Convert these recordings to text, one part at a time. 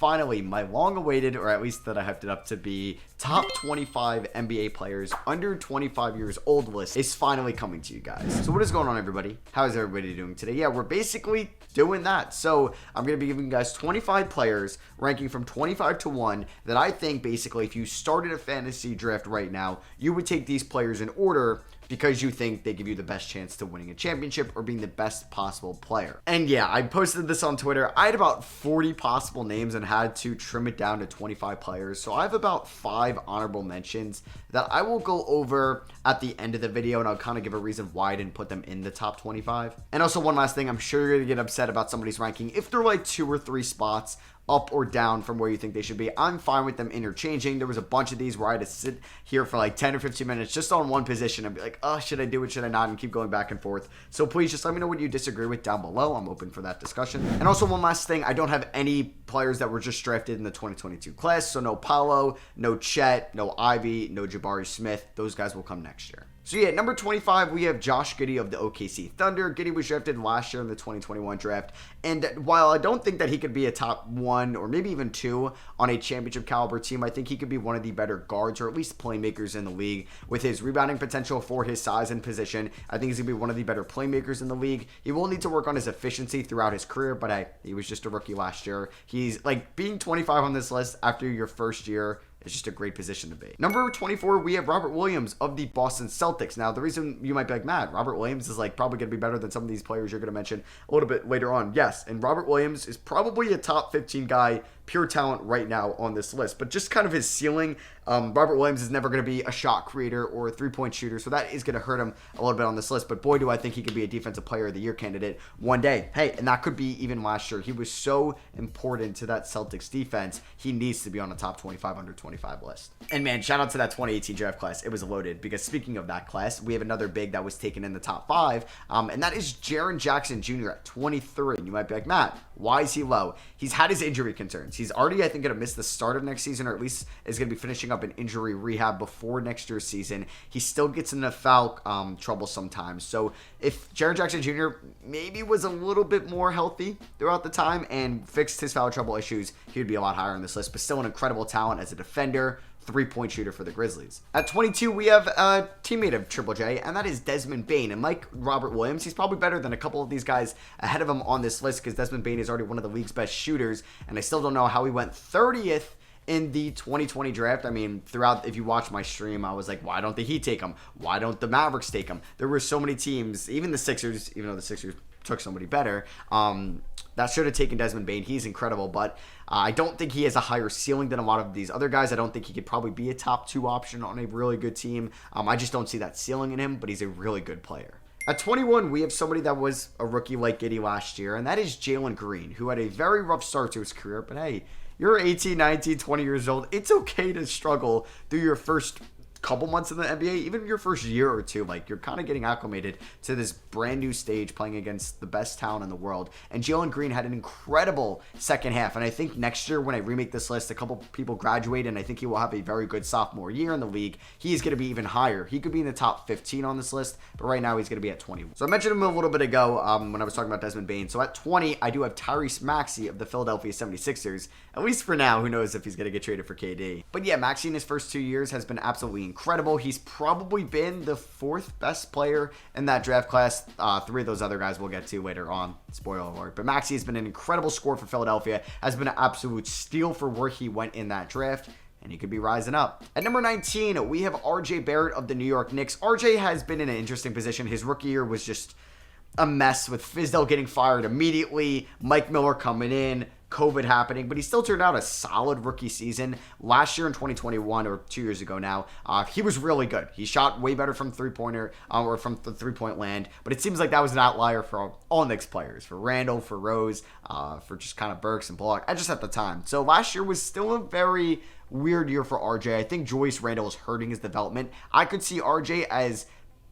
finally, my long-awaited, or at least that I hyped it up to be, top 25 NBA players under 25 years old list is finally coming to you guys. So what is going on, everybody? How is everybody doing today? Yeah, we're basically doing that. So I'm going to be giving you guys 25 players ranking from 25 to 1 that I think basically if you started a fantasy draft right now, you would take these players in order because you think they give you the best chance to winning a championship or being the best possible player. And yeah, I posted this on Twitter. I had about 40 possible names and had to trim it down to 25 players. So I have about 5 honorable mentions that I will go over at the end of the video, and I'll kind of give a reason why I didn't put them in the top 25. And also one last thing, I'm sure you're gonna get upset about somebody's ranking if they're like 2 or 3 spots up or down from where you think they should be. I'm fine with them interchanging. There was a bunch of these where I had to sit here for like 10 or 15 minutes just on one position and be like, oh, should I do it, should I not, and keep going back and forth. So please just let me know what you disagree with down below. I'm open for that discussion. And also one last thing, I don't have any players that were just drafted in the 2022 class, so no Paolo, no Chet, no Ivy, no Jabari Smith. Those guys will come next year. So yeah, number 25, we have Josh Goody of the OKC Thunder. Goody was drafted last year in the 2021 draft. And while I don't think that he could be a top 1 or maybe even 2 on a championship caliber team, I think he could be one of the better guards or at least playmakers in the league. With his rebounding potential for his size and position, I think he's going to be one of the better playmakers in the league. He will need to work on his efficiency throughout his career, but hey, he was just a rookie last year. He's like being 25 on this list after your first year. It's just a great position to be. Number 24, we have Robert Williams of the Boston Celtics. Now, the reason you might be like, Matt, Robert Williams is like probably going to be better than some of these players you're going to mention a little bit later on. Yes, and Robert Williams is probably a top 15 guy, pure talent right now on this list. But just kind of his ceiling, Robert Williams is never going to be a shot creator or a three-point shooter, so that is going to hurt him a little bit on this list. But boy, do I think he could be a defensive player of the year candidate one day. Hey, and that could be even last year. He was so important to that Celtics defense. He needs to be on the top 25 under 25 list. And man, shout out to that 2018 draft class. It was loaded because speaking of that class, we have another big that was taken in the top 5, and that is Jaren Jackson Jr. at 23. And you might be like, Matt, why is he low? He's had his injury concerns. He's already, I think, going to miss the start of next season, or at least is going to be finishing up an injury rehab before next year's season. He still gets into foul trouble sometimes. So if Jaren Jackson Jr. maybe was a little bit more healthy throughout the time and fixed his foul trouble issues, he would be a lot higher on this list, but still an incredible talent as a defender, three-point shooter for the Grizzlies. At 22, we have a teammate of Triple J, and that is Desmond Bane. And like Robert Williams, he's probably better than a couple of these guys ahead of him on this list because Desmond Bane is already one of the league's best shooters, and I still don't know how he went 30th in the 2020 draft. I mean, throughout, if you watch my stream, I was like, why don't the Heat take him? Why don't the Mavericks take him? There were so many teams, even the Sixers, even though the Sixers took somebody better, that should have taken Desmond Bane. He's incredible, but I don't think he has a higher ceiling than a lot of these other guys. I don't think he could probably be a top 2 option on a really good team. I just don't see that ceiling in him, but he's a really good player. At 21, we have somebody that was a rookie like Goody last year, and that is Jalen Green, who had a very rough start to his career, but hey, you're 18, 19, 20 years old. It's okay to struggle through your first couple months in the NBA, even your first year or two. Like, you're kind of getting acclimated to this brand new stage playing against the best talent in the world. And Jalen Green had an incredible second half. And I think next year when I remake this list, a couple people graduate, and I think he will have a very good sophomore year in the league. He's going to be even higher. He could be in the top 15 on this list, but right now he's going to be at 21. So I mentioned him a little bit ago when I was talking about Desmond Bane. So at 20, I do have Tyrese Maxey of the Philadelphia 76ers. At least for now, who knows if he's going to get traded for KD. But yeah, Maxey in his first 2 years has been absolutely incredible. He's probably been the 4th best player in that draft class. 3 of those other guys we'll get to later on. Spoiler alert. But Maxey has been an incredible scorer for Philadelphia, has been an absolute steal for where he went in that draft, and he could be rising up. At number 19, we have RJ Barrett of the New York Knicks. RJ has been in an interesting position. His rookie year was just a mess with Fizdale getting fired immediately, Mike Miller coming in, COVID happening, but he still turned out a solid rookie season. Last year in 2021, or 2 years ago now, he was really good. He shot way better from three-pointer, or from the three-point land, but it seems like that was an outlier for all Knicks players, for Randall, for Rose, for just kind of Burks and Bullock, just at the time. So last year was still a very weird year for RJ. I think Julius Randle is hurting his development. I could see RJ as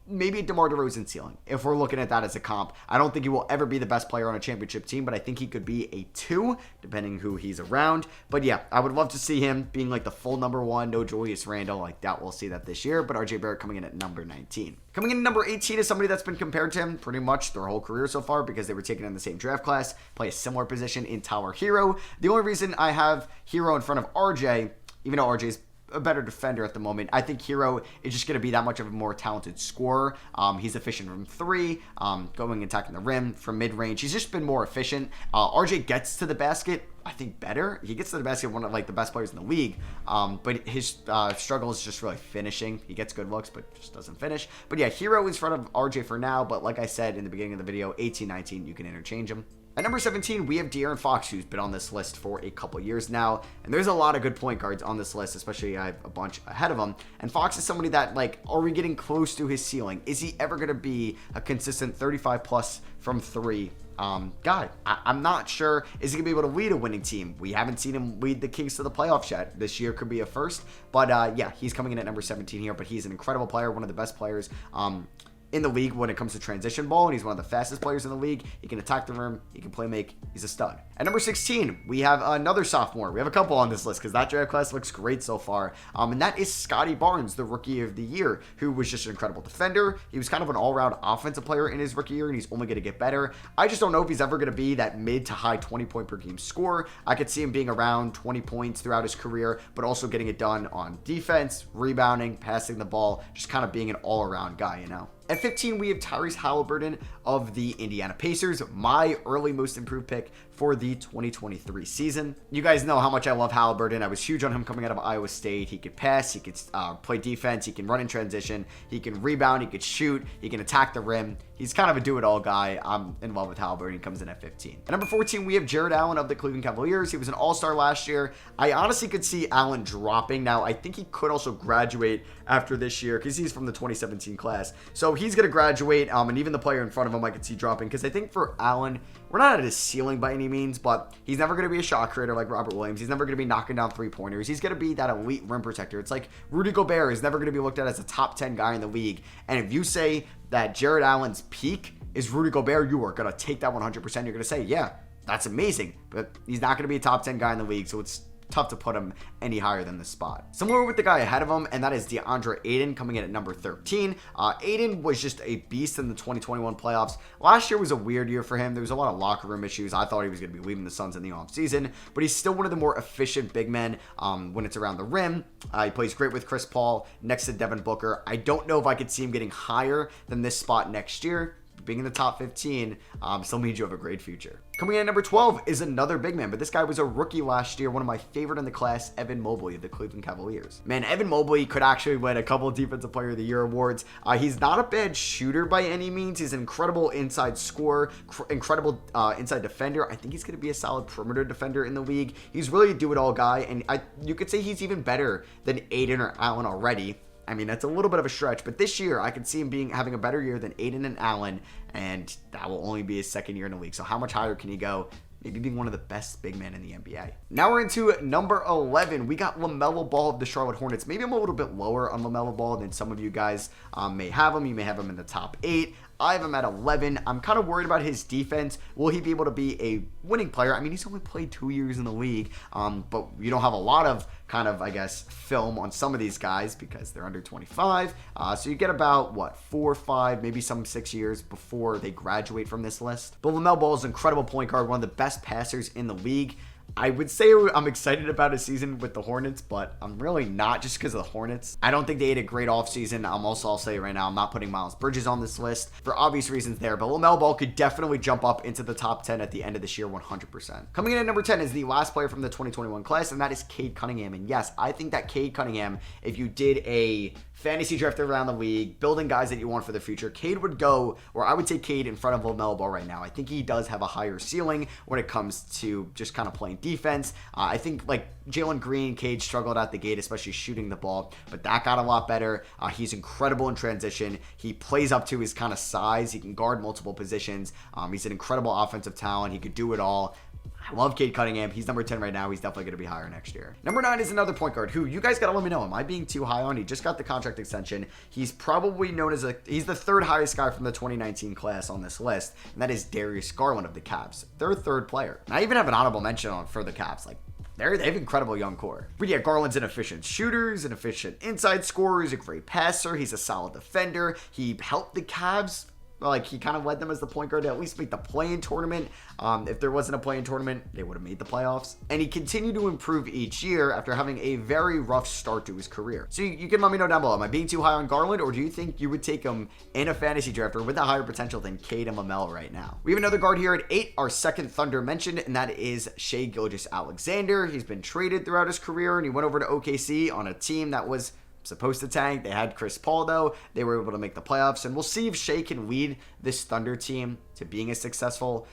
maybe a DeMar DeRozan ceiling, if we're looking at that as a comp. I don't think he will ever be the best player on a championship team, but I think he could be a 2, depending who he's around. But yeah, I would love to see him being like the full number 1, no Julius Randle. Like, that we'll see that this year. But RJ Barrett coming in at number 19. Coming in at number 18 is somebody that's been compared to him pretty much their whole career so far, because they were taken in the same draft class, play a similar position in Tyler Hero. The only reason I have Hero in front of RJ, even though RJ's a better defender at the moment, I think Hero is just going to be that much of a more talented scorer. He's efficient from 3, going and attacking the rim from mid-range. He's just been more efficient. RJ gets to the basket, I think, better. He gets to the basket, one of like the best players in the league, but his struggle is just really finishing. He gets good looks, but just doesn't finish. But yeah, Hero is in front of RJ for now, but like I said in the beginning of the video, 18-19, you can interchange them. At number 17, we have DeAaron Fox, who's been on this list for a couple years now, and there's a lot of good point guards on this list, especially I have a bunch ahead of him, and Fox is somebody that, like, are we getting close to his ceiling? Is he ever going to be a consistent 35 plus from 3 guy? I'm not sure. Is he going to be able to lead a winning team? We haven't seen him lead the Kings to the playoffs yet. This year could be a first, but yeah, he's coming in at number 17 here, but he's an incredible player, one of the best players in the league when it comes to transition ball, and he's one of the fastest players in the league. He can attack the rim, he can play make, he's a stud. At number 16, we have another sophomore. We have a couple on this list because that draft class looks great so far, and that is Scotty Barnes, the rookie of the year, who was just an incredible defender. He was kind of an all-around offensive player in his rookie year, and he's only going to get better. I just don't know if he's ever going to be that mid to high 20-point per game scorer. I could see him being around 20 points throughout his career, but also getting it done on defense, rebounding, passing the ball, just kind of being an all-around guy, you know? At 15, we have Tyrese Haliburton of the Indiana Pacers, my early most improved pick for the 2023 season. You guys know how much I love Haliburton. I was huge on him coming out of Iowa State. He could pass, he could play defense, he can run in transition, he can rebound, he could shoot, he can attack the rim. He's kind of a do-it-all guy. I'm in love with Haliburton. He comes in at 15. At number 14, we have Jarrett Allen of the Cleveland Cavaliers. He was an all-star last year. I honestly could see Allen dropping. Now, I think he could also graduate after this year because he's from the 2017 class. So he's going to graduate, and even the player in front of him I could see dropping, because I think for Allen, we're not at his ceiling by any means, but he's never going to be a shot creator like Robert Williams. He's never going to be knocking down three-pointers. He's going to be that elite rim protector. It's like Rudy Gobert is never going to be looked at as a top 10 guy in the league. And if you say that Jarrett Allen's peak is Rudy Gobert, you are going to take that 100%. You're going to say, yeah, that's amazing. But he's not going to be a top 10 guy in the league, so it's tough to put him any higher than this spot. Similar with the guy ahead of him, and that is DeAndre Ayton coming in at number 13. Ayton was just a beast in the 2021 playoffs. Last year was a weird year for him. There was a lot of locker room issues. I thought he was going to be leaving the Suns in the offseason, but he's still one of the more efficient big men when it's around the rim. He plays great with Chris Paul next to Devin Booker. I don't know if I could see him getting higher than this spot next year. Being in the top 15 still means you have a great future. Coming in at number 12 is another big man, but this guy was a rookie last year, one of my favorite in the class, Evan Mobley of the Cleveland Cavaliers. Man, Evan Mobley could actually win a couple of Defensive Player of the Year awards. He's not a bad shooter by any means. He's an incredible inside scorer, incredible inside defender. I think he's going to be a solid perimeter defender in the league. He's really a do-it-all guy, and you could say he's even better than Ayton or Allen already. I mean, that's a little bit of a stretch, but this year I could see him having a better year than Ayton and Allen, and that will only be his second year in the league. So how much higher can he go? Maybe being one of the best big men in the NBA. Now we're into number 11. We got Lamell Ball of the Charlotte Hornets. Maybe I'm a little bit lower on Lamell Ball than some of you guys may have him. You may have him in the top 8. I have him at 11. I'm kind of worried about his defense. Will he be able to be a winning player? I mean, he's only played 2 years in the league, but you don't have a lot of kind of, I guess, film on some of these guys because they're under 25. So you get about, 4, 5, maybe some 6 years before they graduate from this list. But Lamell Ball is an incredible point guard, one of the best passers in the league. I would say I'm excited about his season with the Hornets, but I'm really not just because of the Hornets. I don't think they had a great offseason. I'll say right now, I'm not putting Miles Bridges on this list for obvious reasons there, but Lamell Ball could definitely jump up into the top 10 at the end of this year 100%. Coming in at number 10 is the last player from the 2021 class, and that is Cade Cunningham. And yes, I think that Cade Cunningham, if you did a fantasy draft around the league, building guys that you want for the future, Cade would go, or I would take Cade in front of Lamell Ball right now. I think he does have a higher ceiling when it comes to just kind of playing defense. I think like Jalen Green, Cade struggled out the gate, especially shooting the ball, but that got a lot better. He's incredible in transition. He plays up to his kind of size. He can guard multiple positions. He's an incredible offensive talent. He could do it all. I love Cade Cunningham. He's number 10 right now. He's definitely going to be higher next year. Number 9 is another point guard who you guys got to let me know. Am I being too high on? He just got the contract extension. He's probably known as he's the third highest guy from the 2019 class on this list, and that is Darius Garland of the Cavs. Their third player. And I even have an honorable mention on for the Cavs. Like, they have incredible young core. But yeah, Garland's an efficient shooter, he's an efficient inside scorer, he's a great passer, he's a solid defender. He helped the Cavs. Like, he kind of led them as the point guard to at least make the play-in tournament. If there wasn't a play-in tournament, they would have made the playoffs. And he continued to improve each year after having a very rough start to his career. So you can let me know down below. Am I being too high on Garland, or do you think you would take him in a fantasy draft or with a higher potential than Cade and Lamell right now? We have another guard here at 8, our second Thunder mentioned, and that is Shai Gilgeous-Alexander. He's been traded throughout his career, and he went over to OKC on a team that was supposed to tank. They had Chris Paul, though. They were able to make the playoffs, and we'll see if Shai can lead this Thunder team to being a successful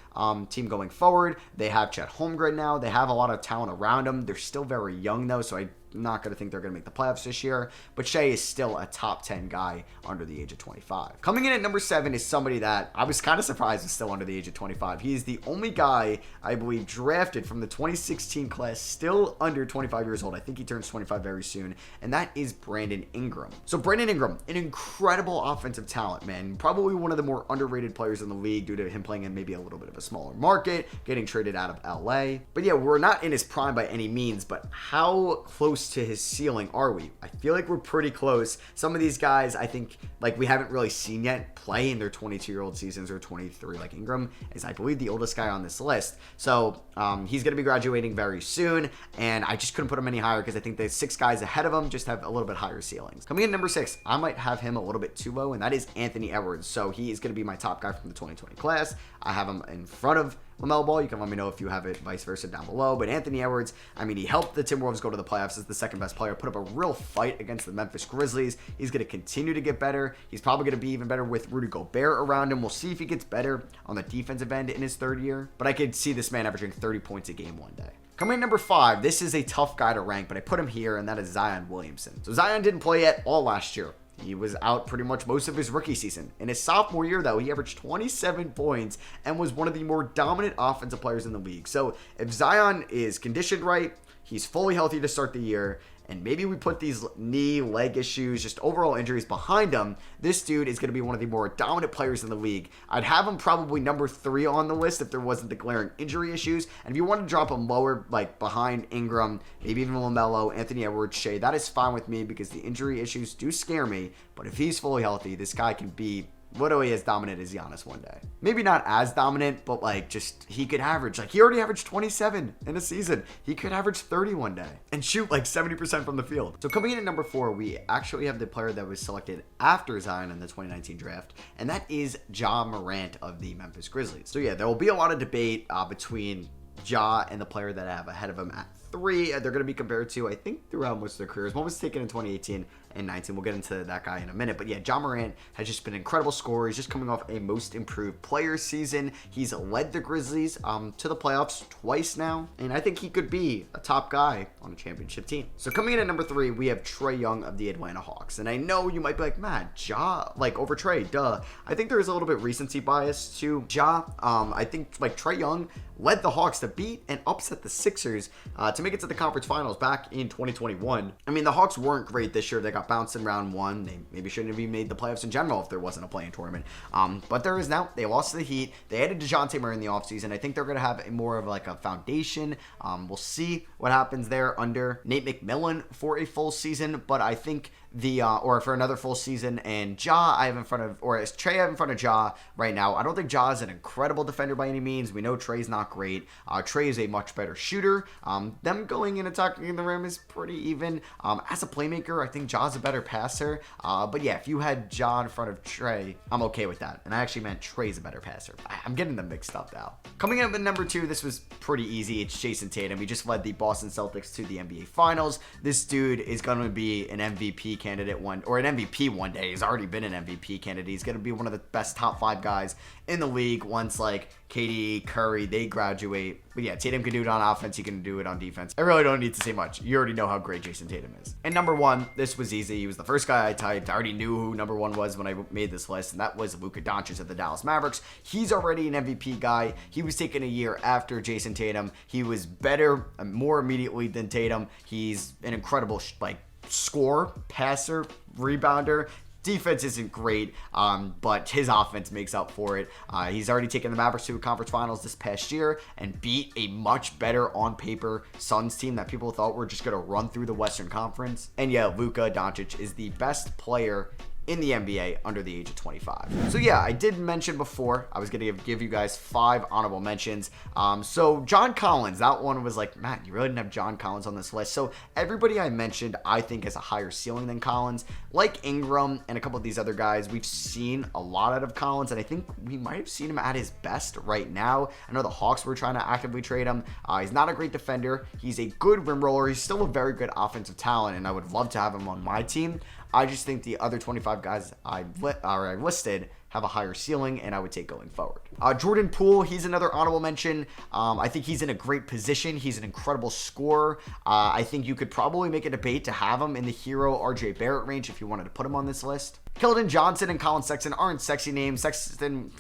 team going forward. They have Chet Holmgren now. They have a lot of talent around them. They're still very young, though, so I'm not going to think they're going to make the playoffs this year, but Shai is still a top 10 guy under the age of 25. Coming in at number 7 is somebody that I was kind of surprised is still under the age of 25. He is the only guy, I believe, drafted from the 2016 class still under 25 years old. I think he turns 25 very soon, and that is Brandon Ingram. So Brandon Ingram, an incredible offensive talent, man. Probably one of the more underrated players in the league due to him playing in maybe a little bit of a smaller market, getting traded out of LA. But yeah, we're not in his prime by any means, but how close to his ceiling are we? I feel like we're pretty close. Some of these guys, I think, like, we haven't really seen yet play in their 22-year-old seasons or 23. Like, Ingram is, I believe, the oldest guy on this list. So he's going to be graduating very soon, and I just couldn't put him any higher because I think the 6 guys ahead of him just have a little bit higher ceilings. Coming in number 6, I might have him a little bit too low, and that is Anthony Edwards. So he is going to be my top guy from the 2020 class. I have him in front of Lamell Ball. You can let me know if you have it vice versa down below. But Anthony Edwards, I mean, he helped the Timberwolves go to the playoffs as the second best player, put up a real fight against the Memphis Grizzlies. He's going to continue to get better. He's probably going to be even better with Rudy Gobert around him. We'll see if he gets better on the defensive end in his third year. But I could see this man averaging 30 points a game one day. Coming in number 5, this is a tough guy to rank, but I put him here, and that is Zion Williamson. So Zion didn't play at all last year. He was out pretty much most of his rookie season. In his sophomore year, though, he averaged 27 points and was one of the more dominant offensive players in the league. So if Zion is conditioned right, he's fully healthy to start the year, and maybe we put these knee, leg issues, just overall injuries behind him, this dude is going to be one of the more dominant players in the league. I'd have him probably number 3 on the list if there wasn't the glaring injury issues. And if you want to drop him lower, like behind Ingram, maybe even LaMelo, Anthony Edwards, Shai, that is fine with me because the injury issues do scare me. But if he's fully healthy, this guy can be literally as dominant as Giannis one day. Maybe not as dominant, but like just he could average, like he already averaged 27 in a season. He could average 30 one day and shoot like 70% from the field. So coming in at number 4, we actually have the player that was selected after Zion in the 2019 draft, and that is Ja Morant of the Memphis Grizzlies. So yeah, there will be a lot of debate between Ja and the player that I have ahead of him at 3. They're going to be compared to, I think, throughout most of their careers. One was taken in 2018 and 19. We'll get into that guy in a minute. But yeah, Ja Morant has just been an incredible scorer. He's just coming off a most improved player season. He's led the Grizzlies to the playoffs twice now. And I think he could be a top guy on a championship team. So coming in at number 3, we have Trey Young of the Atlanta Hawks. And I know you might be like, man, Ja, like over Trey, duh. I think there is a little bit recency bias to Ja. I think like Trey Young led the Hawks to beat and upset the Sixers to make it to the conference finals back in 2021. I mean, the Hawks weren't great this year. They got bounced in round 1. They maybe shouldn't have even made the playoffs in general if there wasn't a play-in tournament. But there is now. They lost to the Heat. They added DeJounte Murray in the offseason. I think they're going to have more of like a foundation. We'll see what happens there under Nate McMillan for a full season. But I think or for another full season, and Ja I have in front of, or is Trey I have in front of Ja right now. I don't think Ja is an incredible defender by any means. We know Trey's not great. Trey is a much better shooter. Them going and attacking the rim is pretty even. As a playmaker, I think Ja's a better passer. But yeah, if you had Ja in front of Trey, I'm okay with that. And I actually meant Trey's a better passer. I'm getting them mixed up now. Coming up at number 2, this was pretty easy. It's Jayson Tatum. He just led the Boston Celtics to the NBA Finals. This dude is going to be an MVP candidate or an MVP one day. He's already been an MVP candidate. He's going to be one of the best top 5 guys in the league once like KD, Curry, they graduate. But yeah, Tatum can do it on offense. He can do it on defense. I really don't need to say much. You already know how great Jayson Tatum is. And number 1, this was easy. He was the first guy I typed. I already knew who number 1 was when I made this list, and that was Luka Doncic of the Dallas Mavericks. He's already an MVP guy. He was taken a year after Jayson Tatum. He was better, more immediately than Tatum. He's an incredible scorer, passer, rebounder. Defense isn't great, but his offense makes up for it. He's already taken the Mavericks to a conference finals this past year and beat a much better on paper Suns team that people thought were just going to run through the Western Conference. And yeah, Luka Doncic is the best player in the NBA under the age of 25. So yeah, I did mention before I was gonna give you guys 5 honorable mentions. So John Collins, that one was like, man, you really didn't have John Collins on this list. So everybody I mentioned, I think has a higher ceiling than Collins. Like Ingram and a couple of these other guys, we've seen a lot out of Collins, and I think we might have seen him at his best right now. I know the Hawks were trying to actively trade him. He's not a great defender. He's a good rim roller. He's still a very good offensive talent, and I would love to have him on my team. I just think the other 25 guys I listed have a higher ceiling, and I would take going forward. Jordan Poole, he's another honorable mention. I think he's in a great position. He's an incredible scorer. I think you could probably make a debate to have him in the hero RJ Barrett range if you wanted to put him on this list. Keldon Johnson and Colin Sexton aren't sexy names. Sexton,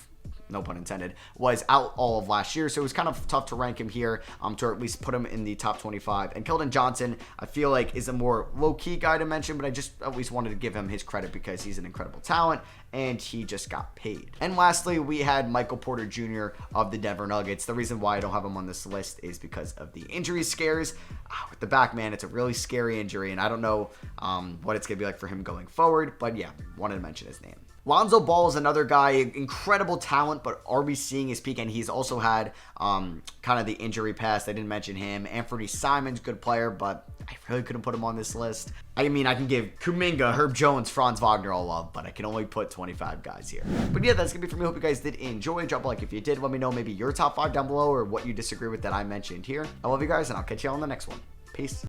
no pun intended, was out all of last year, so it was kind of tough to rank him here, to at least put him in the top 25. And Keldon Johnson, I feel like, is a more low-key guy to mention, but I just at least wanted to give him his credit because he's an incredible talent, and he just got paid. And lastly, we had Michael Porter Jr. of the Denver Nuggets. The reason why I don't have him on this list is because of the injury scares. With the back, man, it's a really scary injury, and I don't know what it's going to be like for him going forward, but yeah, wanted to mention his name. Lonzo Ball is another guy, incredible talent, but are we seeing his peak? And he's also had kind of the injury past. I didn't mention him. Anthony Simons, good player, but I really couldn't put him on this list. I mean, I can give Kuminga, Herb Jones, Franz Wagner all love, but I can only put 25 guys here. But yeah, that's going to be for me. Hope you guys did enjoy. Drop a like if you did. Let me know maybe your top 5 down below or what you disagree with that I mentioned here. I love you guys, and I'll catch you on the next one. Peace.